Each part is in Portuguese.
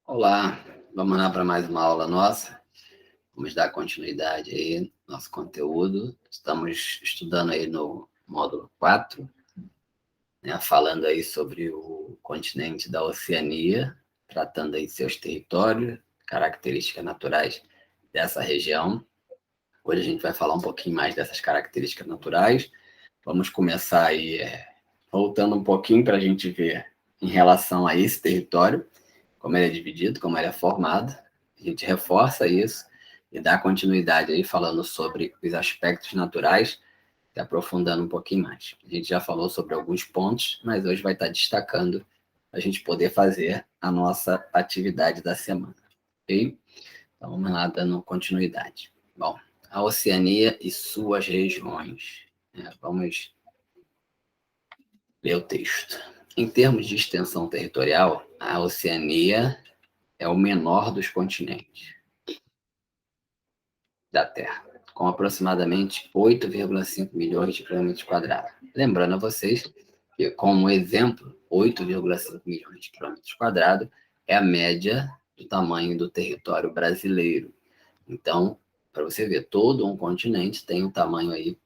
Olá, vamos lá para mais uma aula nossa. Vamos dar continuidade aí no nosso conteúdo. Estamos estudando aí no módulo 4, né, falando aí sobre o continente da Oceania, tratando aí seus territórios, características naturais dessa região. Hoje a gente vai falar um pouquinho mais dessas características naturais. Vamos começar aí voltando um pouquinho para a gente ver em relação a esse território, como ele é dividido, como ele é formado. A gente reforça isso e dá continuidade aí falando sobre os aspectos naturais, e aprofundando um pouquinho mais. A gente já falou sobre alguns pontos, mas hoje vai estar destacando para a gente poder fazer a nossa atividade da semana. Ok? Então vamos lá, dando continuidade. Bom, a Oceania e suas regiões. Vamos ler o texto. Em termos de extensão territorial, a Oceania é o menor dos continentes da Terra, com aproximadamente 8,5 milhões de quilômetros quadrados. Lembrando a vocês que, como exemplo, 8,5 milhões de quilômetros quadrados é a média do tamanho do território brasileiro. Então, para você ver, todo um continente tem o tamanho aí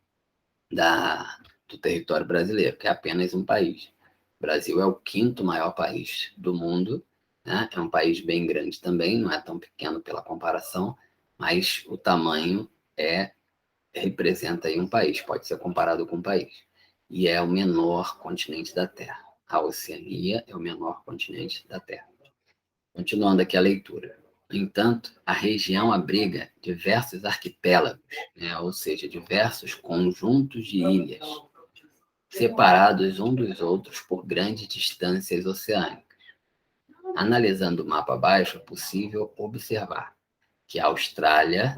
do território brasileiro, que é apenas um país. O Brasil é o quinto maior país do mundo, né? É um país bem grande também, não é tão pequeno pela comparação, mas o tamanho representa aí um país, pode ser comparado com um país. E é o menor continente da Terra. A Oceania é o menor continente da Terra. Continuando aqui a leitura. No entanto, a região abriga diversos arquipélagos, né? Ou seja, diversos conjuntos de ilhas, separados um dos outros por grandes distâncias oceânicas. Analisando o mapa abaixo, é possível observar que a Austrália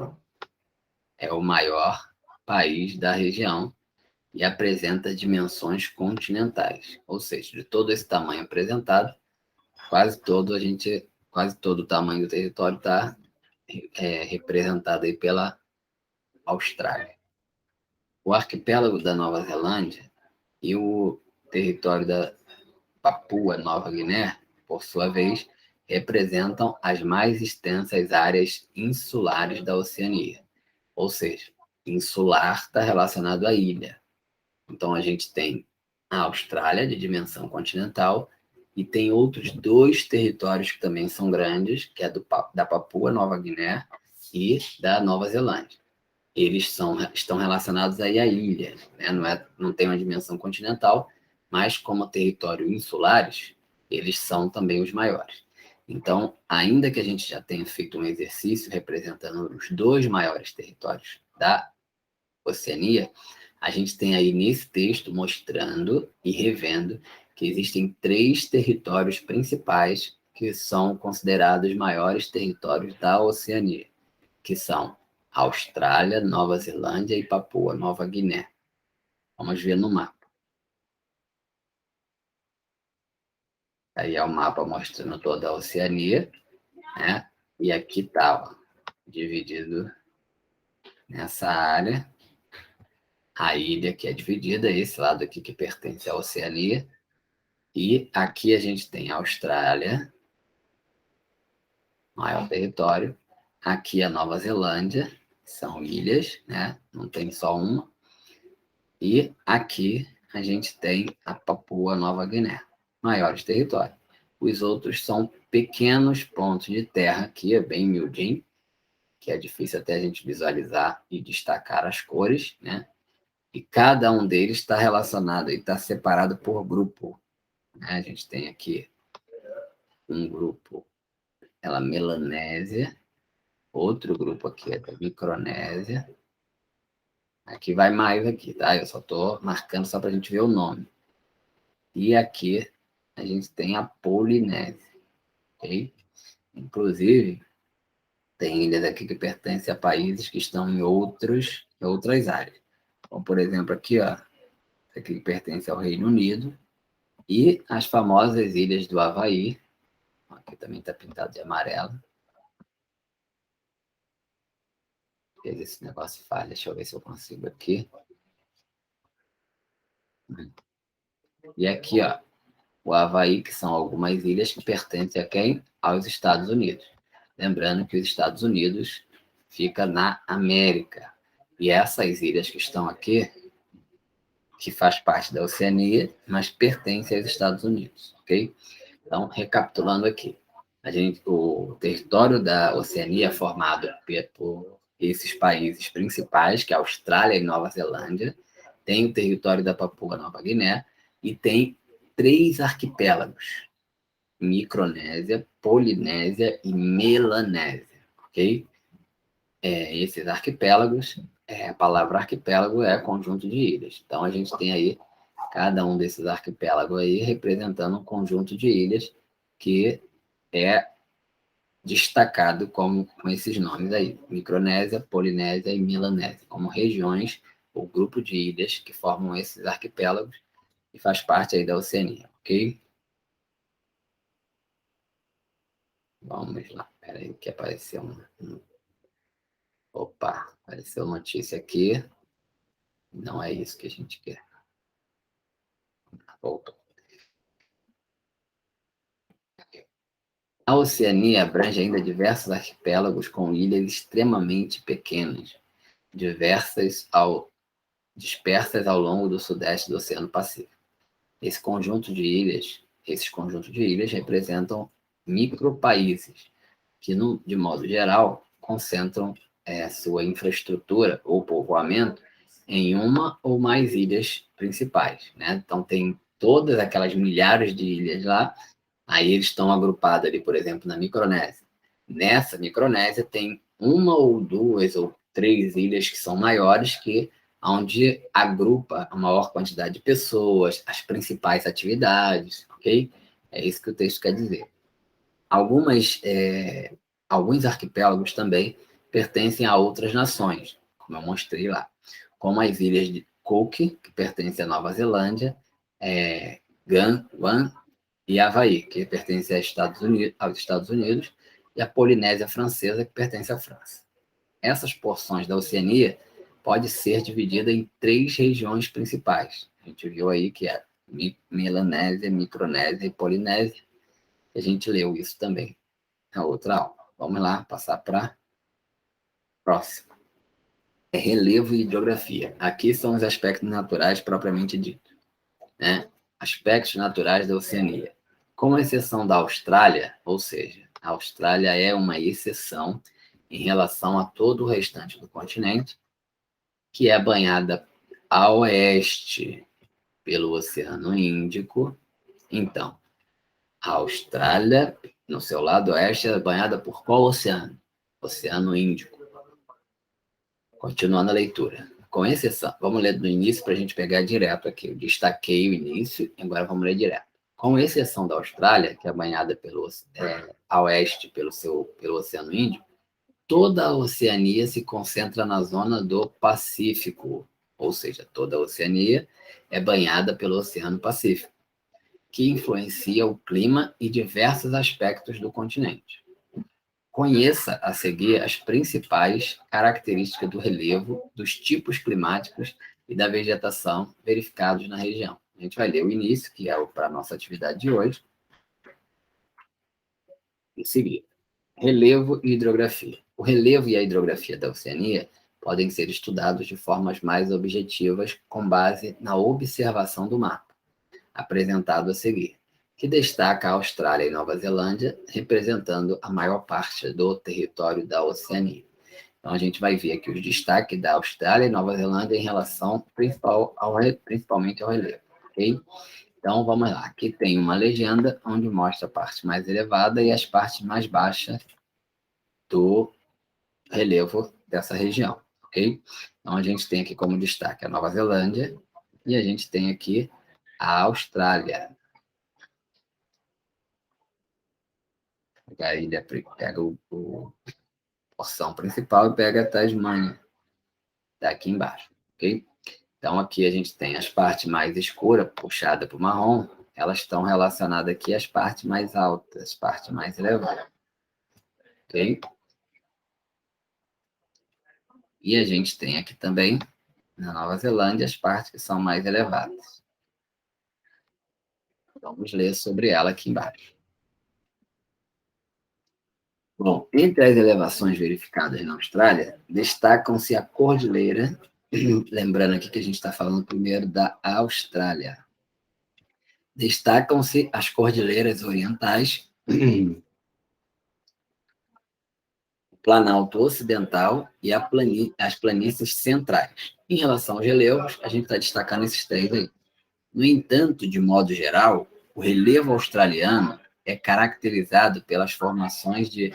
é o maior país da região e apresenta dimensões continentais, ou seja, de todo esse tamanho apresentado, quase todo o tamanho do território está representado aí pela Austrália. O arquipélago da Nova Zelândia e o território da Papua Nova Guiné, por sua vez, representam as mais extensas áreas insulares da Oceania. Ou seja, insular está relacionado à ilha. Então a gente tem a Austrália, de dimensão continental, e tem outros dois territórios que também são grandes, que é da Papua Nova Guiné e da Nova Zelândia. Eles estão relacionados aí à ilha, né? Não tem uma dimensão continental, mas como território insulares, eles são também os maiores. Então, ainda que a gente já tenha feito um exercício representando os dois maiores territórios da Oceania, a gente tem aí nesse texto mostrando e revendo que existem três territórios principais que são considerados maiores territórios da Oceania, que são Austrália, Nova Zelândia e Papua Nova Guiné. Vamos ver no mapa. Aí é o mapa mostrando toda a Oceania, né? E aqui está dividido nessa área. A ilha que é dividida, esse lado aqui que pertence à Oceania. E aqui a gente tem a Austrália, maior território. Aqui a Nova Zelândia, são ilhas, né? Não tem só uma. E aqui a gente tem a Papua Nova Guiné, maiores territórios. Os outros são pequenos pontos de terra, aqui é bem miudinho, que é difícil até a gente visualizar e destacar as cores, né? E cada um deles está relacionado e está separado por grupo, né? A gente tem aqui um grupo, ela Melanésia, outro grupo aqui é da Micronésia. Aqui vai mais aqui, tá? Eu só estou marcando só para a gente ver o nome. E aqui a gente tem a Polinésia, ok? Inclusive, tem ilhas aqui que pertencem a países que estão em outras áreas. Como, por exemplo, aqui, ó, aqui que pertence ao Reino Unido, e as famosas ilhas do Havaí, aqui também está pintado de amarelo. Esse negócio falha, deixa eu ver se eu consigo aqui. E aqui, ó, o Havaí, que são algumas ilhas que pertencem a quem? aos Estados Unidos. Lembrando que os Estados Unidos fica na América. E essas ilhas que estão aqui, que faz parte da Oceania, mas pertencem aos Estados Unidos, ok? Então, recapitulando aqui, o território da Oceania é formado por esses países principais, que é a Austrália e Nova Zelândia, tem o território da Papua Nova Guiné e tem 3 arquipélagos: Micronésia, Polinésia e Melanésia, ok? Esses arquipélagos, a palavra arquipélago é conjunto de ilhas. Então, a gente tem aí cada um desses arquipélagos aí representando um conjunto de ilhas que é destacado com esses nomes aí: Micronésia, Polinésia e Melanésia, como regiões ou grupo de ilhas que formam esses arquipélagos e faz parte aí da Oceania, ok? Vamos lá, peraí que apareceu Opa, apareceu notícia aqui. Não é isso que a gente quer. Voltou. A Oceania abrange ainda diversos arquipélagos com ilhas extremamente pequenas, dispersas ao longo do sudeste do Oceano Pacífico. Esses conjuntos de ilhas representam micropaíses que, de modo geral, concentram sua infraestrutura ou povoamento em uma ou mais ilhas principais, né? Então, tem todas aquelas milhares de ilhas lá, aí eles estão agrupados ali, por exemplo, na Micronésia. Nessa Micronésia tem uma ou duas ou três ilhas que são maiores, que onde agrupa a maior quantidade de pessoas, as principais atividades, ok? É isso que o texto quer dizer. Alguns arquipélagos também pertencem a outras nações, como eu mostrei lá, como as ilhas de Cook, que pertencem à Nova Zelândia, Guam e Havaí, que pertencem aos Estados Unidos, e a Polinésia Francesa, que pertence à França. Essas porções da Oceania pode ser dividida em 3 regiões principais. A gente viu aí que é Melanésia, Micronésia e Polinésia. A gente leu isso também na outra aula. Vamos lá, passar para a próxima. Relevo e hidrografia. Aqui são os aspectos naturais propriamente ditos, né? Aspectos naturais da Oceania. Com exceção da Austrália, ou seja, a Austrália é uma exceção em relação a todo o restante do continente, que é banhada a oeste pelo Oceano Índico. Então, a Austrália, no seu lado oeste, é banhada por qual oceano? Oceano Índico. Continuando a leitura. Com exceção, vamos ler do início para a gente pegar direto aqui. Eu destaquei o início e agora vamos ler direto. Com exceção da Austrália, que é banhada a oeste pelo Oceano Índico, toda a Oceania se concentra na zona do Pacífico, ou seja, toda a Oceania é banhada pelo Oceano Pacífico, que influencia o clima e diversos aspectos do continente. Conheça a seguir as principais características do relevo, dos tipos climáticos e da vegetação verificados na região. A gente vai ler o início, que é para a nossa atividade de hoje, em seguida. Relevo e hidrografia. O relevo e a hidrografia da Oceania podem ser estudados de formas mais objetivas com base na observação do mapa, apresentado a seguir, que destaca a Austrália e Nova Zelândia, representando a maior parte do território da Oceania. Então, a gente vai ver aqui os destaques da Austrália e Nova Zelândia em relação principalmente ao relevo, ok? Então, vamos lá. Aqui tem uma legenda onde mostra a parte mais elevada e as partes mais baixas do relevo dessa região, ok? Então, a gente tem aqui como destaque a Nova Zelândia e a gente tem aqui a Austrália. A ilha pega a porção principal e pega a Tasmânia, daqui embaixo, ok? Então, aqui a gente tem as partes mais escuras, puxadas para o marrom, elas estão relacionadas aqui às partes mais altas, às partes mais elevadas, ok? E a gente tem aqui também, na Nova Zelândia, as partes que são mais elevadas. Vamos ler sobre ela aqui embaixo. Bom, entre as elevações verificadas na Austrália, destacam-se a cordilheira, lembrando aqui que a gente está falando primeiro da Austrália. Destacam-se as cordilheiras orientais, o Planalto Ocidental e as planícies centrais. Em relação aos relevos, a gente está destacando esses três aí. No entanto, de modo geral, o relevo australiano é caracterizado pelas formações de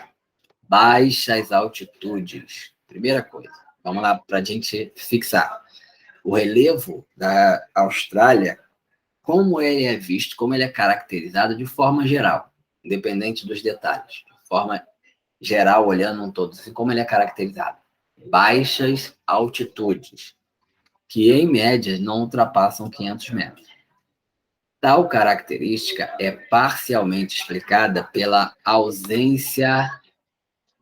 baixas altitudes. Primeira coisa, vamos lá para a gente fixar. O relevo da Austrália, como ele é visto, como ele é caracterizado de forma geral, independente dos detalhes, de forma geral, olhando um todo, assim, como ele é caracterizado. Baixas altitudes, que em média não ultrapassam 500 metros. Tal característica é parcialmente explicada pela ausência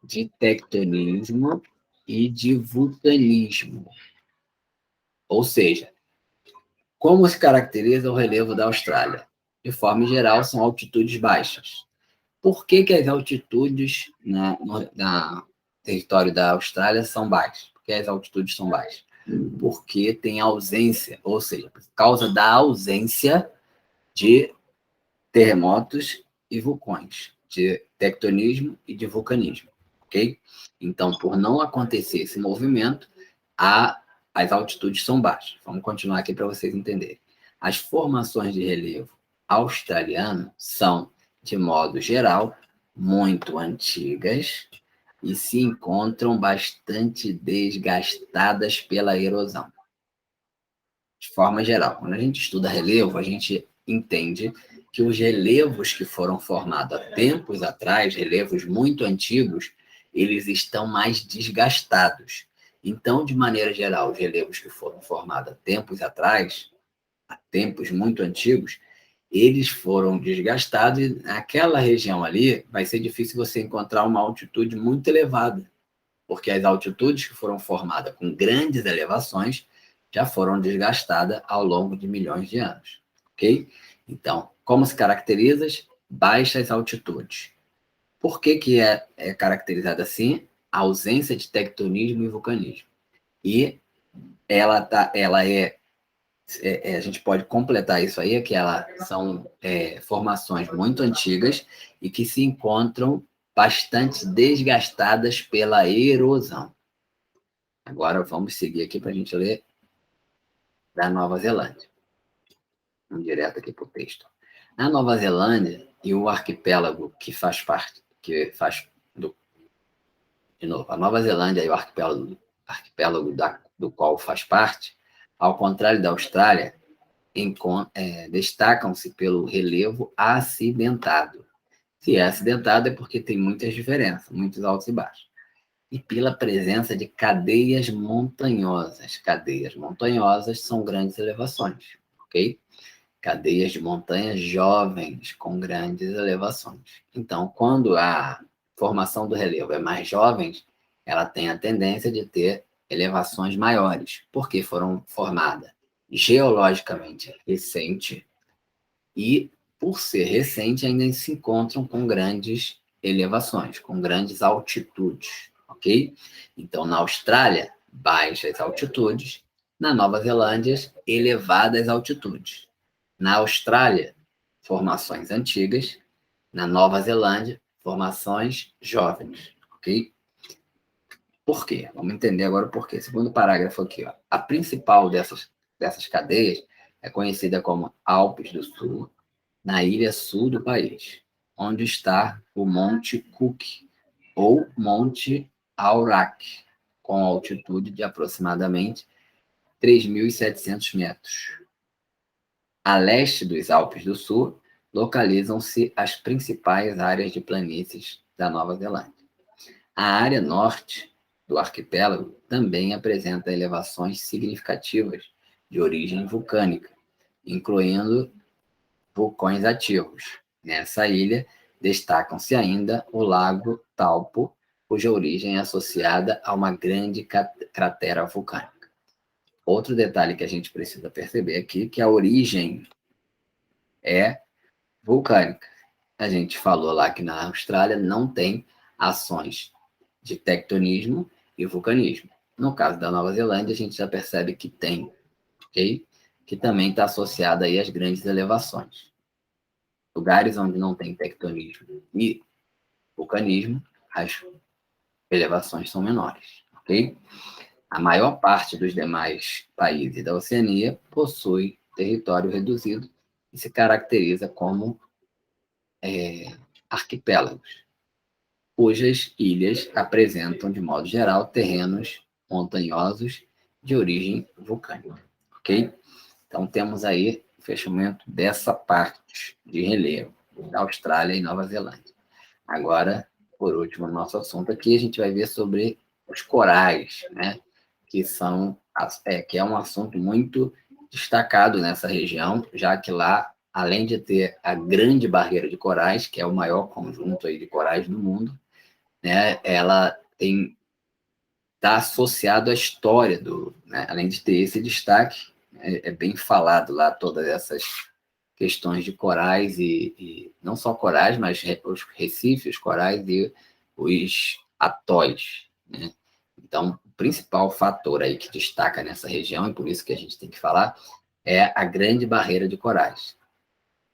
de tectonismo e de vulcanismo. Ou seja, como se caracteriza o relevo da Austrália? De forma geral, são altitudes baixas. Por que as altitudes no território da Austrália são baixas? Por que as altitudes são baixas? Porque tem ausência, ou seja, por causa da ausência de terremotos e vulcões, de tectonismo e de vulcanismo, ok? Então, por não acontecer esse movimento, as altitudes são baixas. Vamos continuar aqui para vocês entenderem. As formações de relevo australiano são, de modo geral, muito antigas e se encontram bastante desgastadas pela erosão. De forma geral, quando a gente estuda relevo, a gente entende que os relevos que foram formados há tempos atrás, relevos muito antigos, eles estão mais desgastados. Então, de maneira geral, os relevos que foram formados há tempos atrás, há tempos muito antigos, eles foram desgastados e naquela região ali vai ser difícil você encontrar uma altitude muito elevada, porque as altitudes que foram formadas com grandes elevações já foram desgastadas ao longo de milhões de anos, ok? Então, como se caracteriza? Baixas altitudes. Por que é caracterizada assim? A ausência de tectonismo e vulcanismo. E a gente pode completar isso aí, que elas são formações muito antigas e que se encontram bastante desgastadas pela erosão. Agora vamos seguir aqui para a gente ler da Nova Zelândia. Vamos direto aqui para o texto. Na Nova Zelândia e o arquipélago que faz parte, de novo, a Nova Zelândia e o arquipélago do qual faz parte, ao contrário da Austrália, destacam-se pelo relevo acidentado. Se é acidentado é porque tem muitas diferenças, muitos altos e baixos. E pela presença de cadeias montanhosas. Cadeias montanhosas são grandes elevações, ok? Cadeias de montanhas jovens com grandes elevações. Então, quando a formação do relevo é mais jovem, ela tem a tendência de ter elevações maiores, porque foram formadas geologicamente recente e, por ser recente, ainda se encontram com grandes elevações, com grandes altitudes, ok? Então, na Austrália, baixas altitudes, na Nova Zelândia, elevadas altitudes. Na Austrália, formações antigas, na Nova Zelândia, formações jovens, ok? Por quê? Vamos entender agora o porquê. Segundo parágrafo aqui, ó. A principal dessas cadeias é conhecida como Alpes do Sul, na ilha sul do país, onde está o Monte Cook, ou Monte Aurak, com altitude de aproximadamente 3.700 metros. A leste dos Alpes do Sul, localizam-se as principais áreas de planícies da Nova Zelândia. A área norte do arquipélago também apresenta elevações significativas de origem vulcânica, incluindo vulcões ativos. Nessa ilha, destacam-se ainda o Lago Taupo, cuja origem é associada a uma grande cratera vulcânica. Outro detalhe que a gente precisa perceber aqui é que a origem é vulcânica. A gente falou lá que na Austrália não tem ações de tectonismo e vulcanismo. No caso da Nova Zelândia, a gente já percebe que tem, ok? Que também está associada aí às grandes elevações. Lugares onde não tem tectonismo e vulcanismo, as elevações são menores, ok? A maior parte dos demais países da Oceania possui território reduzido e se caracteriza como arquipélagos, cujas ilhas apresentam, de modo geral, terrenos montanhosos de origem vulcânica, ok? Então, temos aí o fechamento dessa parte de relevo da Austrália e Nova Zelândia. Agora, por último, no nosso assunto aqui, a gente vai ver sobre os corais, né? Que é um assunto muito destacado nessa região, já que lá, além de ter a Grande Barreira de Corais, que é o maior conjunto aí de corais do mundo, né? Ela está associado à história né? Além de ter esse destaque, é bem falado lá todas essas questões de corais e não só corais, mas os recifes, corais e os atóis, né? Então, o principal fator aí que destaca nessa região, e por isso que a gente tem que falar, é a Grande Barreira de Corais.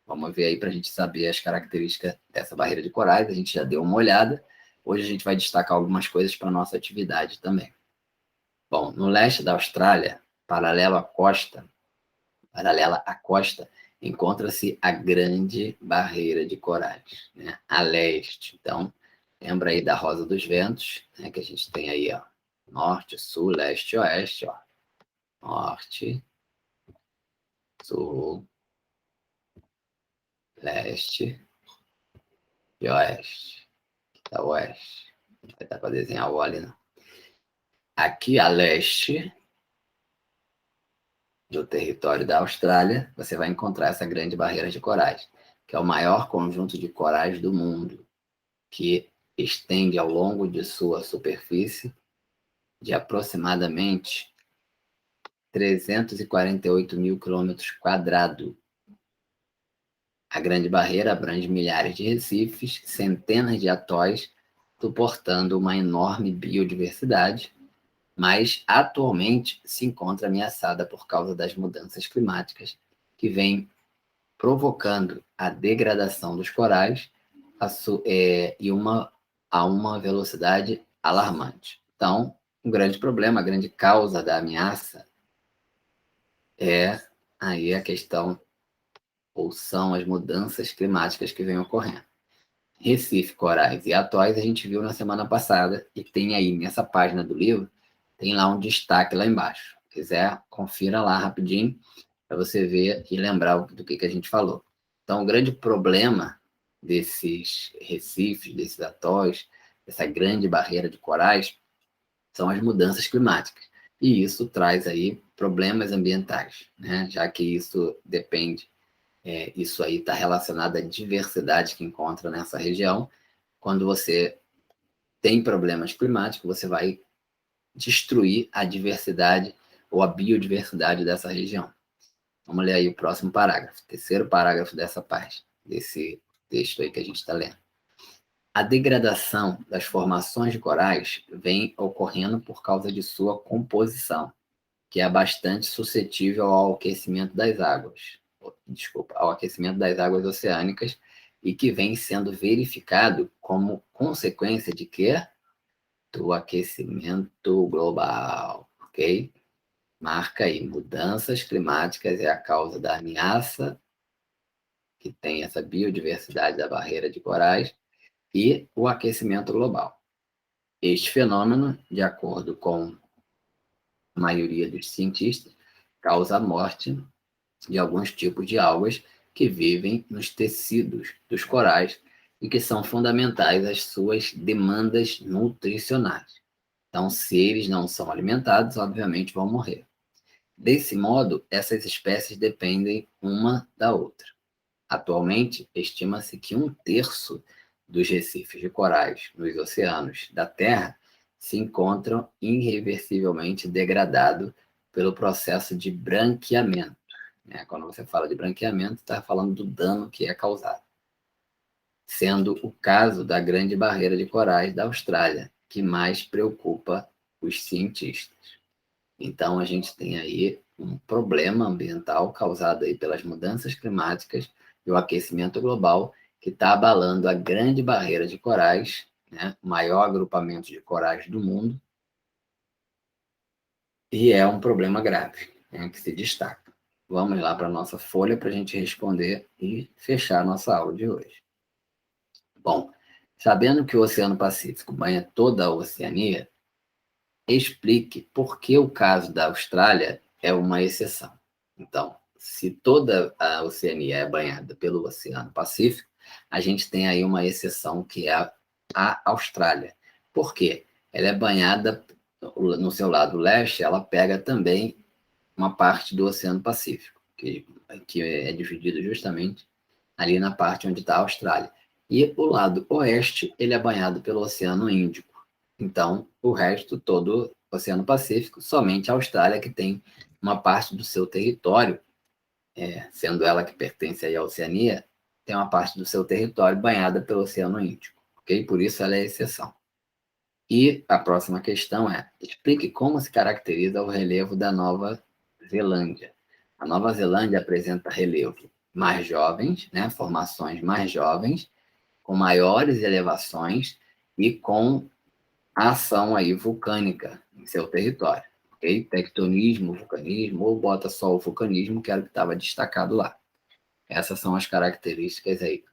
Vamos ver aí para a gente saber as características dessa barreira de corais. A gente já deu uma olhada. Hoje a gente vai destacar algumas coisas para a nossa atividade também. Bom, no leste da Austrália, paralela à costa, encontra-se a Grande Barreira de Corais, né? A leste. Então, lembra aí da Rosa dos Ventos, né? Que a gente tem aí, ó, norte, sul, leste e oeste, ó. Norte, sul, leste e oeste. Tá oeste. Não vai dar para desenhar o ali, não. Aqui a leste do território da Austrália, você vai encontrar essa Grande Barreira de Corais, que é o maior conjunto de corais do mundo, que estende ao longo de sua superfície de aproximadamente 348 mil quilômetros quadrados. A Grande Barreira abrange milhares de recifes, centenas de atóis, suportando uma enorme biodiversidade, mas atualmente se encontra ameaçada por causa das mudanças climáticas que vêm provocando a degradação dos corais a uma velocidade alarmante. Então, um grande problema, a grande causa da ameaça é aí a questão, ou são as mudanças climáticas que vêm ocorrendo. Recife, corais e atóis a gente viu na semana passada e tem aí nessa página do livro, tem lá um destaque lá embaixo. Se quiser, confira lá rapidinho para você ver e lembrar do que a gente falou. Então, o grande problema desses recifes, desses atóis, dessa grande barreira de corais, são as mudanças climáticas. E isso traz aí problemas ambientais, né? Já que isso depende, isso aí está relacionado à diversidade que encontra nessa região. Quando você tem problemas climáticos, você vai destruir a diversidade ou a biodiversidade dessa região. Vamos ler aí o próximo parágrafo, terceiro parágrafo dessa parte, desse texto aí que a gente está lendo. A degradação das formações de corais vem ocorrendo por causa de sua composição, que é bastante suscetível ao aquecimento das águas, ao aquecimento das águas oceânicas e que vem sendo verificado como consequência de quê? Do aquecimento global, ok? Marca aí, mudanças climáticas é a causa da ameaça que tem essa biodiversidade da barreira de corais e o aquecimento global. Este fenômeno, de acordo com a maioria dos cientistas, causa a morte de alguns tipos de algas que vivem nos tecidos dos corais e que são fundamentais às suas demandas nutricionais. Então, se eles não são alimentados, obviamente vão morrer. Desse modo, essas espécies dependem uma da outra. Atualmente, estima-se que 1/3 dos recifes de corais nos oceanos da Terra se encontram irreversivelmente degradados pelo processo de branqueamento, né? Quando você fala de branqueamento, está falando do dano que é causado. sendo o caso da Grande Barreira de Corais da Austrália, que mais preocupa os cientistas. Então, a gente tem aí um problema ambiental causado aí pelas mudanças climáticas e o aquecimento global, que está abalando a Grande Barreira de Corais, né, o maior agrupamento de corais do mundo, e é um problema grave, né, que se destaca. Vamos lá para a nossa folha para a gente responder e fechar a nossa aula de hoje. Bom, sabendo que o Oceano Pacífico banha toda a Oceania, explique por que o caso da Austrália é uma exceção. Então, se toda a Oceania é banhada pelo Oceano Pacífico, a gente tem aí uma exceção que é a Austrália. Por quê? Ela é banhada no seu lado leste, ela pega também uma parte do Oceano Pacífico, que é dividido justamente ali na parte onde está a Austrália. E o lado oeste, ele é banhado pelo Oceano Índico. Então, o resto todo, Oceano Pacífico, somente a Austrália que tem uma parte do seu território, sendo ela que pertence aí à Oceania, tem uma parte do seu território banhada pelo Oceano Índico, ok? Por isso ela é exceção. E a próxima questão é: explique como se caracteriza o relevo da Nova Zelândia. A Nova Zelândia apresenta relevo mais jovens, né, formações mais jovens, com maiores elevações e com ação aí vulcânica em seu território, ok? Tectonismo, vulcanismo, ou bota só o vulcanismo, que era o que estava destacado lá. Essas são as características aí.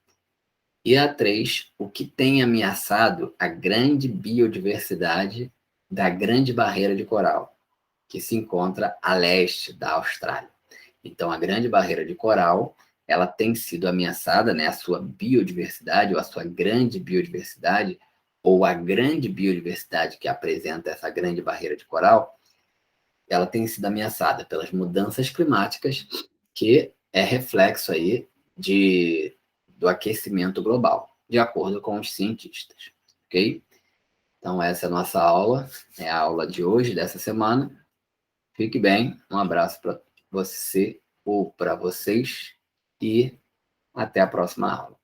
E a 3, o que tem ameaçado a grande biodiversidade da Grande Barreira de Coral, que se encontra a leste da Austrália. Então, a Grande Barreira de Coral, ela tem sido ameaçada, né, a sua biodiversidade, ou a sua grande biodiversidade, ou a grande biodiversidade que apresenta essa Grande Barreira de Coral, ela tem sido ameaçada pelas mudanças climáticas, que é reflexo aí do aquecimento global, de acordo com os cientistas, ok? Então, essa é a nossa aula, é a aula de hoje, dessa semana. Fique bem, um abraço para você ou para vocês e até a próxima aula.